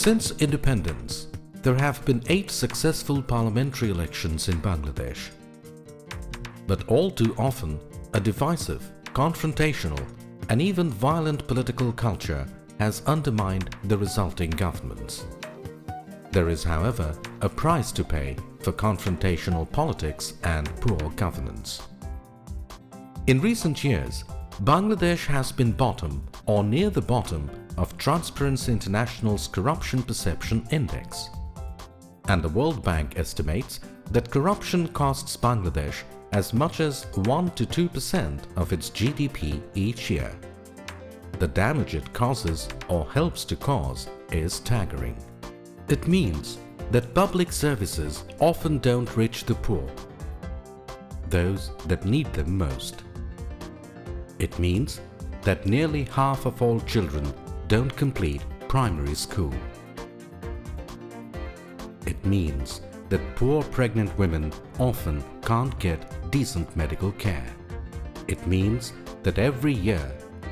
Since independence, there have been 8 successful parliamentary elections in Bangladesh. But all too often, a divisive, confrontational, and even violent political culture has undermined the resulting governments. There is, however, a price to pay for confrontational politics and poor governance. In recent years, Bangladesh has been bottom or near the bottom of Transparency International's Corruption Perception Index. And the World Bank estimates that corruption costs Bangladesh as much as 1 to 2% of its GDP each year. The damage it causes or helps to cause is staggering. It means that public services often don't reach the poor, those that need them most. It means that nearly half of all children don't complete primary school. It means that poor pregnant women often can't get decent medical care. It means that every year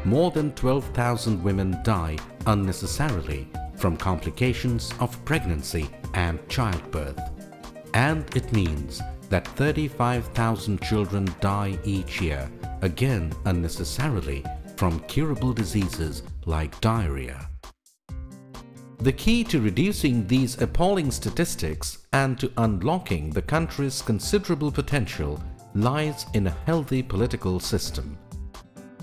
more than 12,000 women die unnecessarily from complications of pregnancy and childbirth. And it means that 35,000 children die each year, again unnecessarily, from curable diseases like diarrhea. The key to reducing these appalling statistics and to unlocking the country's considerable potential lies in a healthy political system.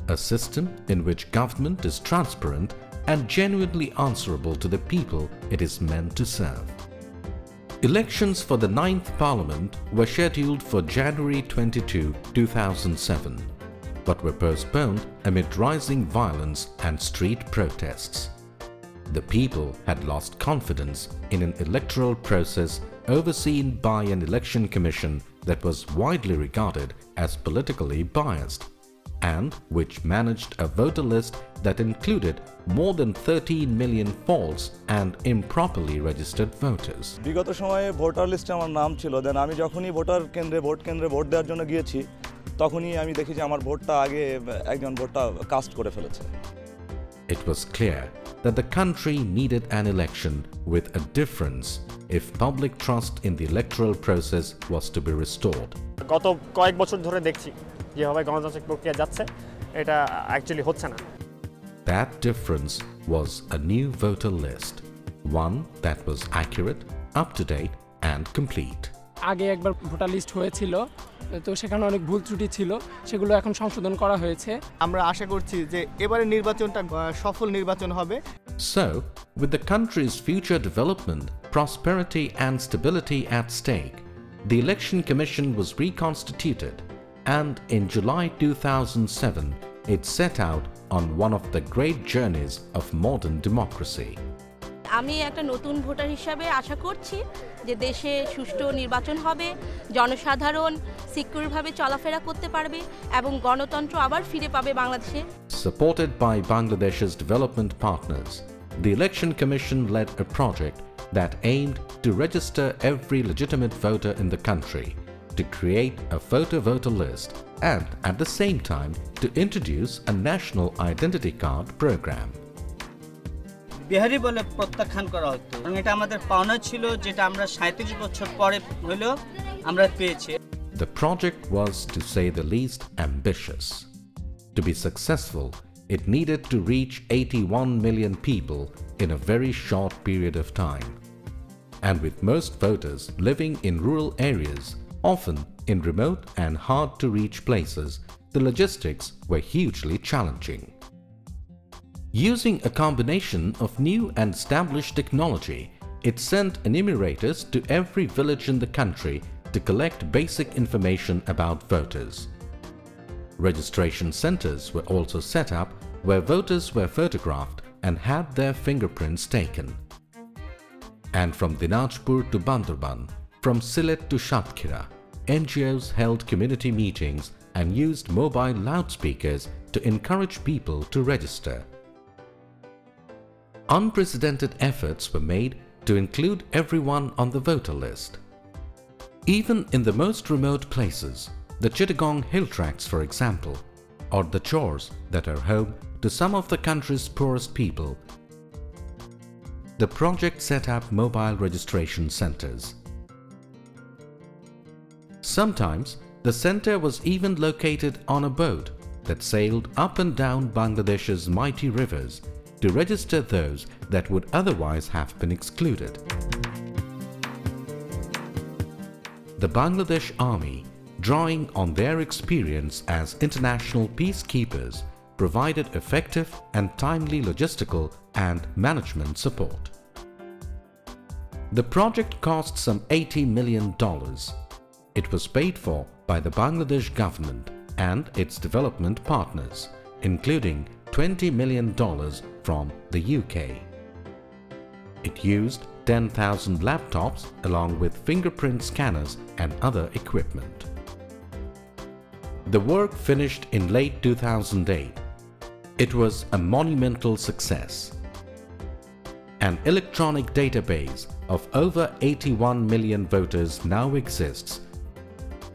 A system in which government is transparent and genuinely answerable to the people it is meant to serve. Elections for the 9th Parliament were scheduled for January 22, 2007, but were postponed amid rising violence and street protests. The people had lost confidence in an electoral process overseen by an election commission that was widely regarded as politically biased, and which managed a voter list that included more than 13 million false and improperly registered voters. বিগত সময়ে voter লিস্টে আমার নাম ছিল, দেন আমি যখনই vote কেন্দ্রে vote দেওয়ার জন্য গিয়েছি তখনই আমি দেখি যে আমার ভোটটা আগে একজন ভোটটা কাস্ট করে ফেলেছে. It was clear that the country needed an election with a difference if public trust in the electoral process was to be restored. গত কয়েক বছর ধরে দেখছি যেভাবে গণতান্ত্রিক প্রক্রিয়া যাচ্ছে এটা অ্যাকচুয়ালি হচ্ছে না. That difference was a new voter list, one that was accurate, up-to-date and complete. আগে একবার ভোটার লিস্ট হয়েছিল, তো সেখানে অনেক ভুল ত্রুটি ছিল, সেগুলো এখন সংশোধন করা হয়েছে. আমরা আশা করছি যে এবারে নির্বাচনটা সফল নির্বাচন হবে. So, with the country's future development, prosperity and stability at stake, the Election Commission was reconstituted, and in July 2007, it set out on one of the great journeys of modern democracy. আমি একটা নতুন voter হিসাবে আশা করছি যে দেশে সুষ্ঠু নির্বাচন হবে, জনসাধারণ সিকিউরভাবে চলাফেরা করতে পারবে এবং গণতন্ত্র আবার ফিরে পাবে বাংলাদেশে. Supported by Bangladesh's development partners, the Election Commission led a project that aimed to register every legitimate voter in the country, to create a voter list, and at the same time to introduce a national identity card program. Bihari বলে প্রত্যাখ্যান করা হতো, এবং এটা আমাদের পাওনা ছিল যেটা আমরা 37 বছর পরে হলো আমরা পেয়েছি. The project was, to say the least, ambitious. To be successful, it needed to reach 81 million people in a very short period of time. And with most voters living in rural areas, often in remote and hard-to-reach places, the logistics were hugely challenging. Using a combination of new and established technology, it sent enumerators to every village in the country to collect basic information about voters. Registration centers were also set up where voters were photographed and had their fingerprints taken. And from Dinajpur to Bandurban, from Sylhet to Satkhira, NGOs held community meetings and used mobile loudspeakers to encourage people to register. Unprecedented efforts were made to include everyone on the voter list. Even in the most remote places, the Chittagong hill tracts for example, or the chores that are home to some of the country's poorest people, the project set up mobile registration centers. Sometimes the center was even located on a boat that sailed up and down Bangladesh's mighty rivers to register those that would otherwise have been excluded. The Bangladesh Army, drawing on their experience as international peacekeepers, provided effective and timely logistical and management support. The project cost some $80 million. It was paid for by the Bangladesh government and its development partners, including $20 million from the UK. It used 10,000 laptops along with fingerprint scanners and other equipment. The work finished in late 2008. It was a monumental success. An electronic database of over 81 million voters now exists,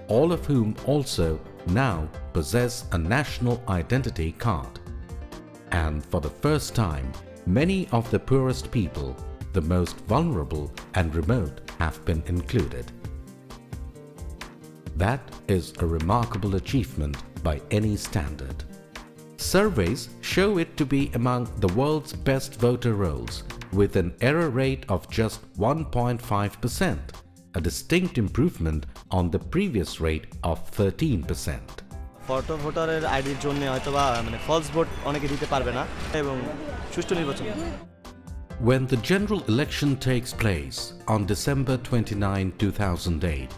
all of whom also now possess a national identity card. And for the first time, many of the poorest people, the most vulnerable and remote, have been included. That is a remarkable achievement by any standard. Surveys show it to be among the world's best voter rolls, with an error rate of just 1.5%, a distinct improvement on the previous rate of 13%. Photo ভোটারের আইডির জন্য হয়তোবা মানে false vote অনেকে দিতে পারবে না এবং সুষ্ঠু নির্বাচন। When the general election takes place on December 29, 2008,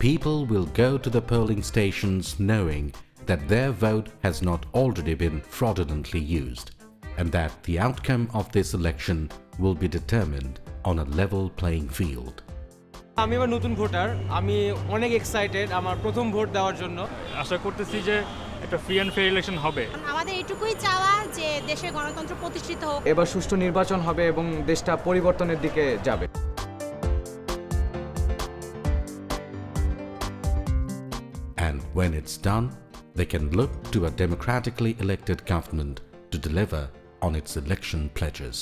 people will go to the polling stations knowing that their vote has not already been fraudulently used, and that the outcome of this election will be determined on a level playing field. আমি এবার নতুন voter, আমি অনেক excited আমার প্রথম vote দেওয়ার জন্য। আশা করতেছি যে একটা ফ্রি অ্যান্ড ফেয়ার ইলেকশন হবে। আমাদের এটুকুই চাওয়া যে দেশে গণতন্ত্র প্রতিষ্ঠিত হোক। এবার সুষ্ঠু নির্বাচন হবে এবং দেশটা পরিবর্তনের দিকে যাবে। And when it's done, they can look to a democratically elected government to deliver on its election pledges.